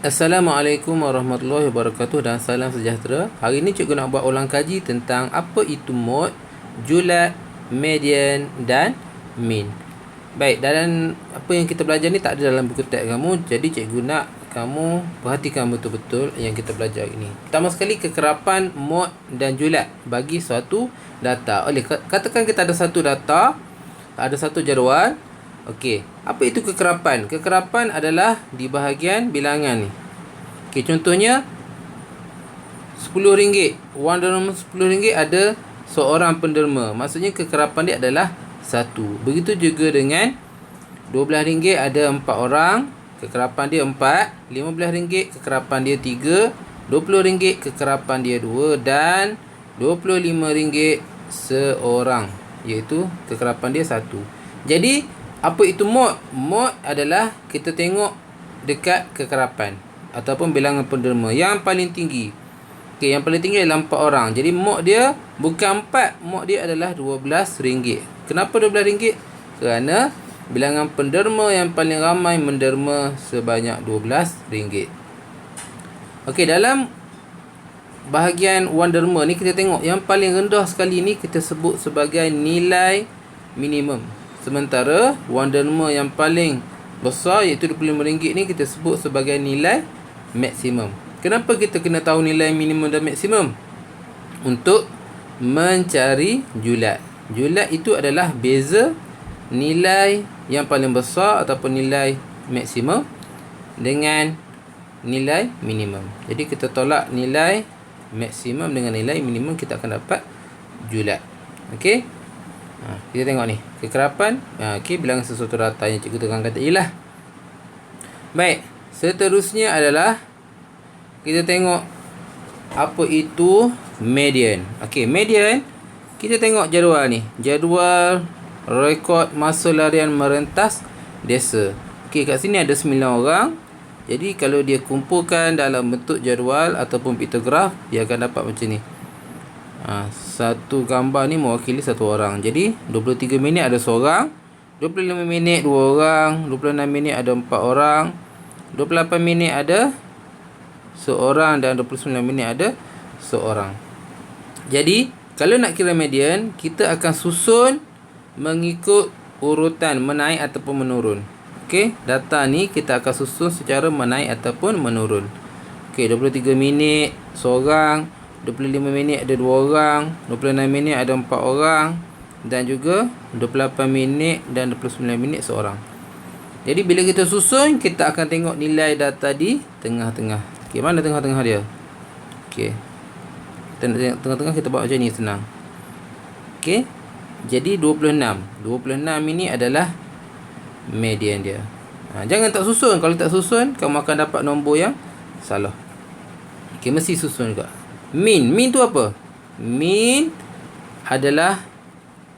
Assalamualaikum warahmatullahi wabarakatuh dan salam sejahtera. Hari ini cikgu nak buat ulang kaji tentang apa itu mod, julat, median dan min. Baik, dalam apa yang kita belajar ni tak ada dalam buku teks kamu. Jadi cikgu nak kamu perhatikan betul-betul yang kita belajar ini. Pertama sekali, kekerapan mod dan julat bagi suatu data. Oleh katakan kita ada satu data, ada satu jadual. Okey, apa itu kekerapan? Kekerapan adalah di bahagian bilangan ni. Okey, contohnya RM10. Wang derma RM10 ada seorang penderma. Maksudnya kekerapan dia adalah 1. Begitu juga dengan RM12 ada 4 orang, kekerapan dia 4. RM15 kekerapan dia 3. RM20 kekerapan dia 2 dan RM25 seorang, iaitu kekerapan dia 1. Jadi apa itu mod? Mod adalah kita tengok dekat kekerapan ataupun bilangan penderma yang paling tinggi. Okey, yang paling tinggi adalah 4 orang. Jadi mod dia bukan 4, mod dia adalah RM12. Kenapa RM12? Kerana bilangan penderma yang paling ramai menderma sebanyak RM12. Okey, dalam bahagian wang derma ni kita tengok yang paling rendah sekali ni kita sebut sebagai nilai minimum. Sementara wang derma yang paling besar iaitu RM25 ni kita sebut sebagai nilai maksimum. Kenapa kita kena tahu nilai minimum dan maksimum? Untuk mencari julat. Julat itu adalah beza nilai yang paling besar ataupun nilai maksimum dengan nilai minimum. Jadi kita tolak nilai maksimum dengan nilai minimum, kita akan dapat julat. Okey. Kita tengok ni kekerapan. Okey, bilangan sesuatu data yang cikgu terangkan tadi lah. Baik, seterusnya adalah kita tengok apa itu median. Okey, median, kita tengok jadual ni. Jadual rekod masa larian merentas desa. Okey, kat sini ada 9 orang. Jadi kalau dia kumpulkan dalam bentuk jadual ataupun piktograf, dia akan dapat macam ni. Satu gambar ni mewakili satu orang. Jadi 23 minit ada seorang, 25 minit 2 orang, 26 minit ada 4 orang, 28 minit ada seorang dan 29 minit ada seorang. Jadi kalau nak kira median, kita akan susun mengikut urutan menaik ataupun menurun. Okey, data ni kita akan susun secara menaik ataupun menurun. Okey, 23 minit seorang, 25 minit ada 2 orang, 26 minit ada 4 orang dan juga 28 minit dan 29 minit seorang. Jadi bila kita susun, kita akan tengok nilai data di tengah-tengah. Okey, mana tengah-tengah dia? Okey, tengah-tengah kita buat macam ni, senang. Okey, jadi 26 ini adalah median dia. Jangan tak susun. Kalau tak susun, kamu akan dapat nombor yang salah. Okey, mesti susun juga. Min tu apa? Min adalah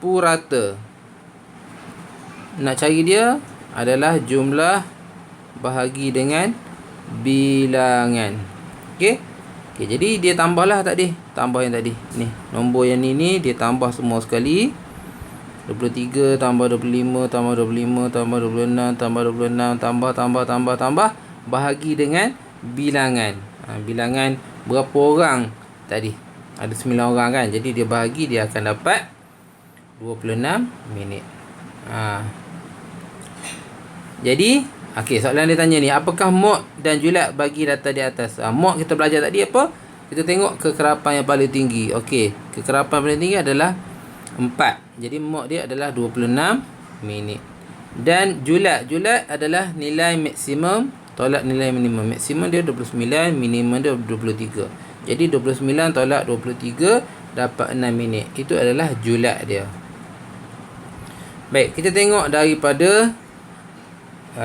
purata. Nak cari dia adalah jumlah bahagi dengan bilangan. Okey. Okey, jadi dia tambahlah tadi. Tambah yang tadi. Ni, nombor yang ni dia tambah semua sekali. 23 tambah 25 tambah 25 tambah 26 tambah 26 tambah bahagi dengan bilangan. Bilangan berapa orang tadi? Ada 9 orang kan. Jadi dia bahagi, dia akan dapat 26 minit. Jadi okey, soalan dia tanya ni, apakah mod dan julat bagi data di atas? Mod kita belajar tadi apa? Kita tengok kekerapan yang paling tinggi. Okey, kekerapan paling tinggi adalah 4. Jadi mod dia adalah 26 minit. Dan julat adalah nilai maksimum tolak nilai minimum. Maksimum dia 29, minimum dia 23. Jadi 29 tolak 23 dapat 6 minit. Itu adalah julat dia. Baik, kita tengok daripada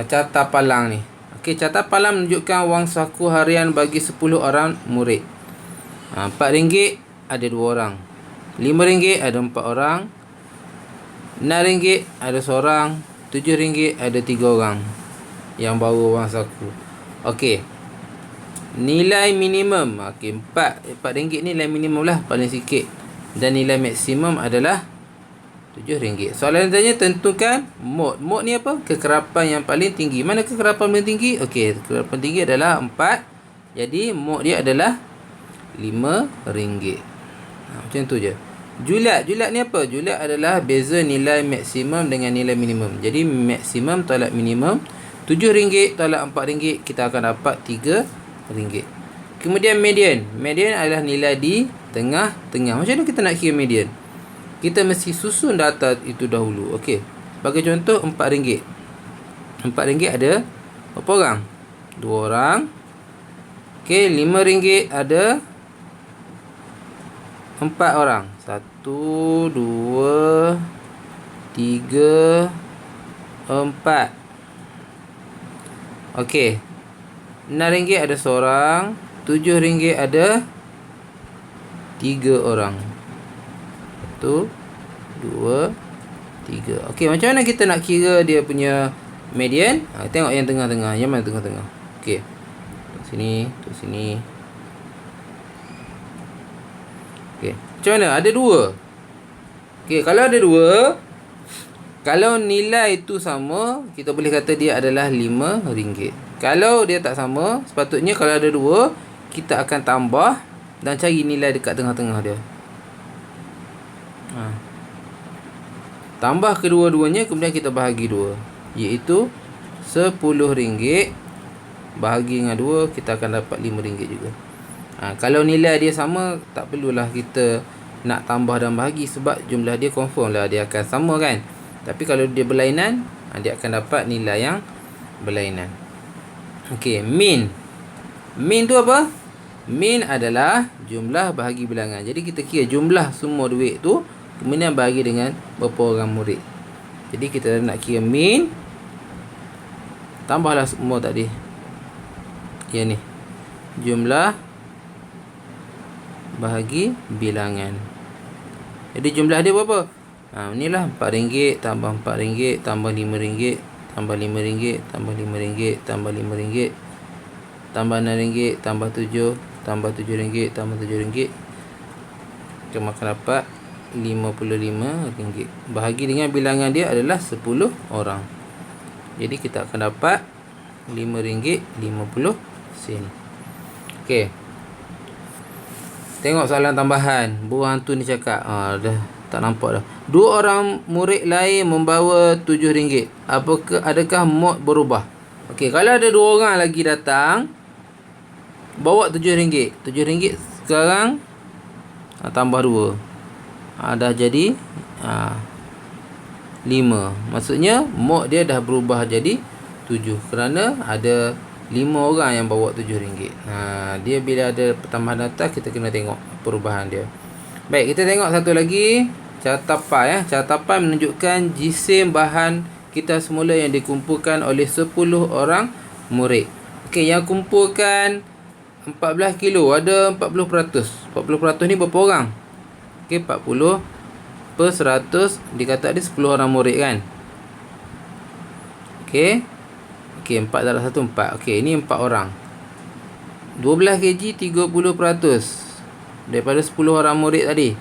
carta palang ni. Okey, carta palang menunjukkan wang saku harian bagi 10 orang murid. RM4 ada 2 orang. RM5 ada 4 orang. RM6 ada seorang. RM7 ada 3 orang yang bawa wang saku. Okey, nilai minimum. Okey, RM4 ni nilai minimum lah, paling sikit. Dan nilai maksimum adalah RM7. Soalan tanya tentukan mod. Mod ni apa? Kekerapan yang paling tinggi. Mana kekerapan paling tinggi? Okey, kekerapan tinggi adalah 4. Jadi mod dia adalah RM5. Macam tu je. Julat. Julat ni apa? Julat adalah beza nilai maksimum dengan nilai minimum. Jadi maksimum tolak minimum RM7 tolak RM4, kita akan dapat RM3. Kemudian median. Median adalah nilai di tengah-tengah. Macam mana kita nak kira median? Kita mesti susun data itu dahulu. Okey. Bagi contoh RM4. RM4 ada berapa orang? 2 orang. Okey, RM5 ada 4 orang. 1, 2, 3, 4. Okey. RM6 ada seorang. RM7 ada 3 orang. 1, 2, 3. Okey, macam mana kita nak kira dia punya median? Tengok yang tengah-tengah. Yang mana tengah-tengah? Okey. Tuk sini, tuk sini. Okey. Macam mana? Ada 2. Okey, kalau ada 2, kalau nilai itu sama, kita boleh kata dia adalah RM5. Kalau dia tak sama, sepatutnya kalau ada 2, kita akan tambah dan cari nilai dekat tengah-tengah dia. Tambah kedua-duanya, kemudian kita bahagi 2, iaitu RM10 bahagi dengan 2, kita akan dapat RM5 juga. Kalau nilai dia sama, tak perlulah kita nak tambah dan bahagi, sebab jumlah dia confirm lah dia akan sama kan. Tapi kalau dia berlainan, dia akan dapat nilai yang berlainan. Okey, min. Min tu apa? Min adalah jumlah bahagi bilangan. Jadi kita kira jumlah semua duit tu, kemudian bahagi dengan berapa orang murid. Jadi kita nak kira min, tambahlah semua tadi. Yang ni, jumlah bahagi bilangan. Jadi jumlah dia berapa? Inilah RM4 tambah RM4 tambah RM5 tambah RM5 tambah RM5 tambah RM5 tambah RM6 tambah 7 tambah RM7 tambah RM7. Kita akan dapat RM55. Bahagi dengan bilangan dia adalah 10 orang. Jadi kita akan dapat RM5.50. Okey. Tengok soalan tambahan. Buah hantu ni cakap, dah tak nampak dah. 2 orang murid lain membawa RM7. Adakah mod berubah? Okey, kalau ada 2 orang lagi datang bawa RM7. RM7 sekarang tambah 2. Dah jadi 5. Maksudnya mod dia dah berubah jadi 7 kerana ada 5 orang yang bawa RM7. Dia bila ada pertambahan data, kita kena tengok perubahan dia. Baik, kita tengok satu lagi. Catapan Catapan menunjukkan jisim bahan kita semula yang dikumpulkan oleh 10 orang murid. Okey, yang kumpulkan 14 kilo ada 40%. 40% ni berapa orang? Okey, 40 per 100 dikata ada 10 orang murid kan. Okey. Okey, 4 darab 1 4. Okey, ini 4 orang. 12 kg 30% daripada 10 orang murid tadi.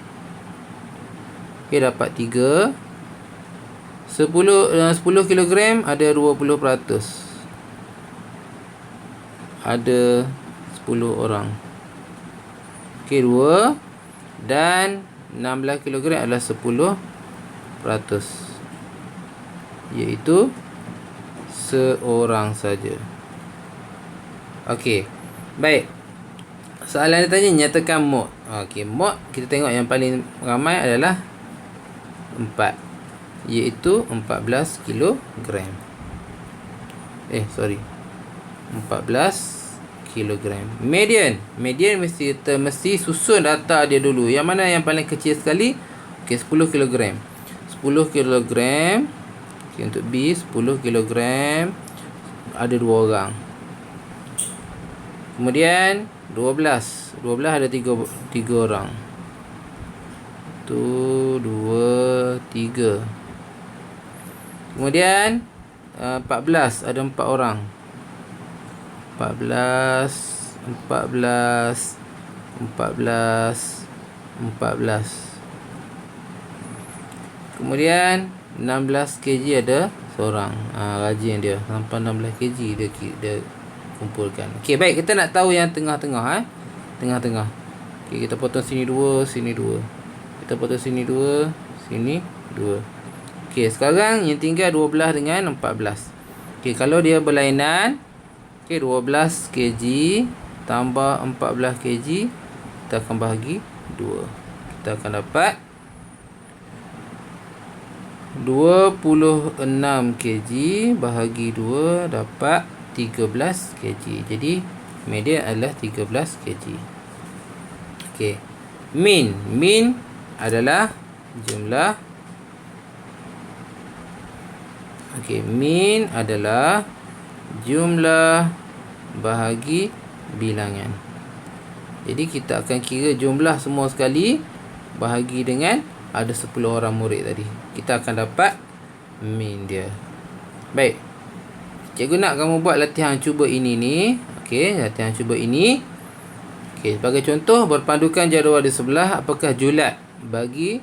Okey, dapat 3. 10 kilogram ada 20%. Ada 10 orang. Okey, 2 dan 16 kilogram adalah 10%. Iaitu seorang saja. Okey. Baik. Soalan dia tanya nyatakan mod. Okey, mod kita tengok yang paling ramai adalah 4, iaitu 14 kilogram. 14 kilogram. Median mesti susun data dia dulu. Yang mana yang paling kecil sekali? Okey, 10 kilogram. 10 kilogram. Okay, untuk B 10 kilogram ada 2 orang. Kemudian 12 ada 3 orang. 1, 2, 3. Kemudian 14 ada 4 orang. 14 14. Kemudian 16 kg ada seorang. Rajin dia. Sampai 16 kg dia kumpulkan. Okey, baik, kita nak tahu yang tengah-tengah. Tengah-tengah. Okey, kita potong sini 2, sini 2. Kita potong sini 2, sini 2. Okey, sekarang yang tinggal 12 dengan 14. Okey, kalau dia berlainan, okey, 12 kg tambah 14 kg, kita akan bahagi 2. Kita akan dapat 26 kg bahagi 2 dapat 13 kg. Jadi median adalah 13 kg. Okey. Min adalah jumlah. Okey, min adalah jumlah bahagi bilangan. Jadi kita akan kira jumlah semua sekali bahagi dengan ada 10 orang murid tadi. Kita akan dapat min dia. Baik. Cikgu nak kamu buat latihan cuba ini ni. Okey, latihan cuba ini. Okey, sebagai contoh, berpandukan jadual di sebelah, apakah julat bagi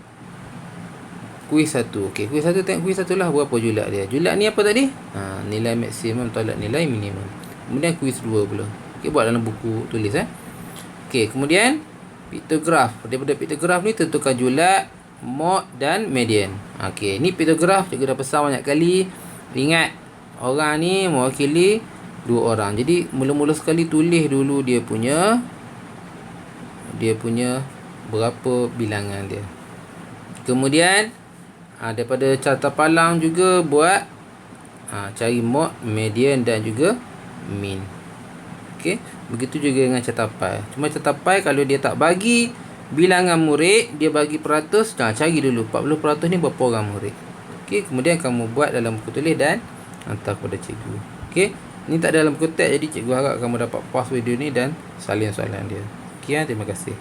kuis 1. Okey, kuis 1, tengok kuis 1 lah berapa julat dia. Julat ni apa tadi? Nilai maksimum tolak nilai minimum. Kemudian kuis 2 pula. Okey, buat dalam buku tulis Okey, kemudian piktograf. Daripada piktograf ni tentukan julat, mod dan median. Okey, ni piktograf cikgu dah pesan banyak kali. Ingat, orang ni mewakili 2 orang. Jadi mula-mula sekali tulis dulu dia punya berapa bilangan dia. Kemudian daripada carta palang juga buat cari mod, median dan juga min. Okey, begitu juga dengan carta pai. Cuma carta pai kalau dia tak bagi bilangan murid, dia bagi peratus, cari dulu 40% ni berapa orang murid. Okey, kemudian kamu buat dalam buku tulis dan hantar kepada cikgu. Okey, ni tak ada dalam buku teks, jadi cikgu harap kamu dapat pause video ni dan salin soalan dia. Sekian, terima kasih.